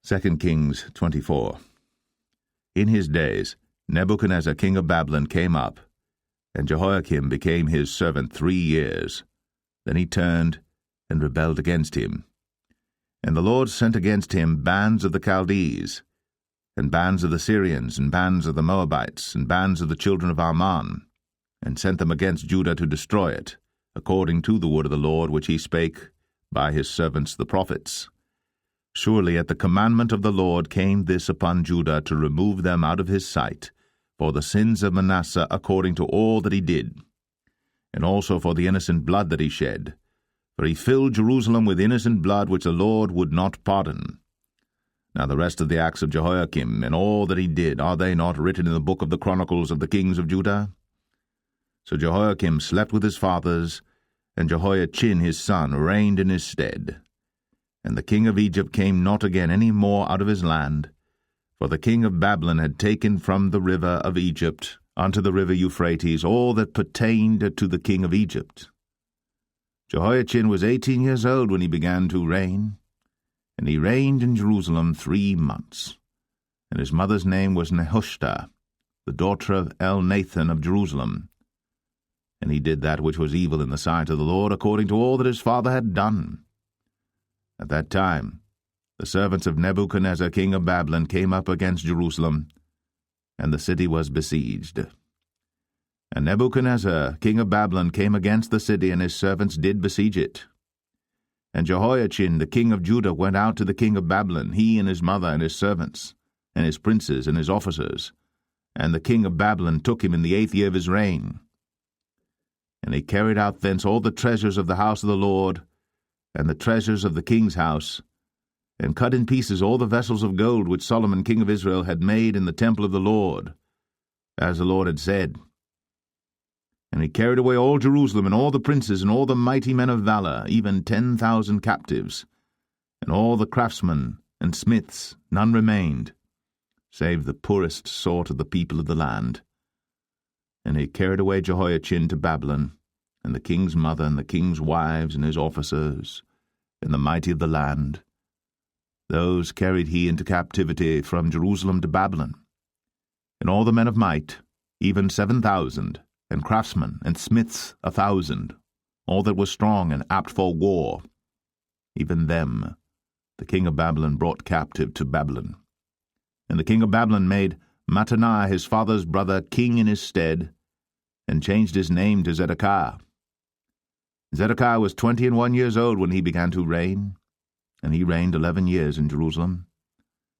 2 Kings 24. In his days Nebuchadnezzar king of Babylon came up, and Jehoiakim became his servant 3 years. Then he turned and rebelled against him. And the Lord sent against him bands of the Chaldeans, and bands of the Syrians, and bands of the Moabites, and bands of the children of Ammon, and sent them against Judah to destroy it, according to the word of the Lord which he spake by his servants the prophets. Surely at the commandment of the Lord came this upon Judah to remove them out of his sight, for the sins of Manasseh according to all that he did, and also for the innocent blood that he shed. For he filled Jerusalem with innocent blood which the Lord would not pardon. Now the rest of the acts of Jehoiakim, and all that he did, are they not written in the book of the Chronicles of the kings of Judah? So Jehoiakim slept with his fathers, and Jehoiachin his son reigned in his stead. And the king of Egypt came not again any more out of his land, for the king of Babylon had taken from the river of Egypt unto the river Euphrates all that pertained to the king of Egypt. Jehoiachin was 18 years old when he began to reign, and he reigned in Jerusalem 3 months. And his mother's name was Nehushta, the daughter of Elnathan of Jerusalem. And he did that which was evil in the sight of the Lord, according to all that his father had done. At that time the servants of Nebuchadnezzar king of Babylon came up against Jerusalem, and the city was besieged. And Nebuchadnezzar king of Babylon came against the city, and his servants did besiege it. And Jehoiachin the king of Judah went out to the king of Babylon, he and his mother and his servants, and his princes and his officers. And the king of Babylon took him in the 8th year of his reign. And he carried out thence all the treasures of the house of the Lord, and the treasures of the king's house, and cut in pieces all the vessels of gold which Solomon king of Israel had made in the temple of the Lord, as the Lord had said. And he carried away all Jerusalem, and all the princes, and all the mighty men of valour, even 10,000 captives, and all the craftsmen and smiths, none remained, save the poorest sort of the people of the land. And he carried away Jehoiachin to Babylon, and the king's mother, and the king's wives, and his officers, and the mighty of the land. Those carried he into captivity from Jerusalem to Babylon. And all the men of might, even 7,000, and craftsmen and smiths 1,000, all that were strong and apt for war, even them the king of Babylon brought captive to Babylon. And the king of Babylon made Mattaniah his father's brother king in his stead, and changed his name to Zedekiah. Zedekiah was 21 years old when he began to reign, and he reigned 11 years in Jerusalem.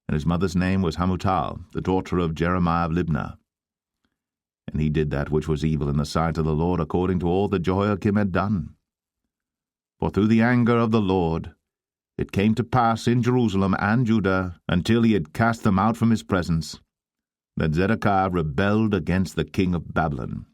And his mother's name was Hamutal, the daughter of Jeremiah of Libnah. And he did that which was evil in the sight of the Lord, according to all that Jehoiakim had done. For through the anger of the Lord it came to pass in Jerusalem and Judah, until he had cast them out from his presence, that Zedekiah rebelled against the king of Babylon.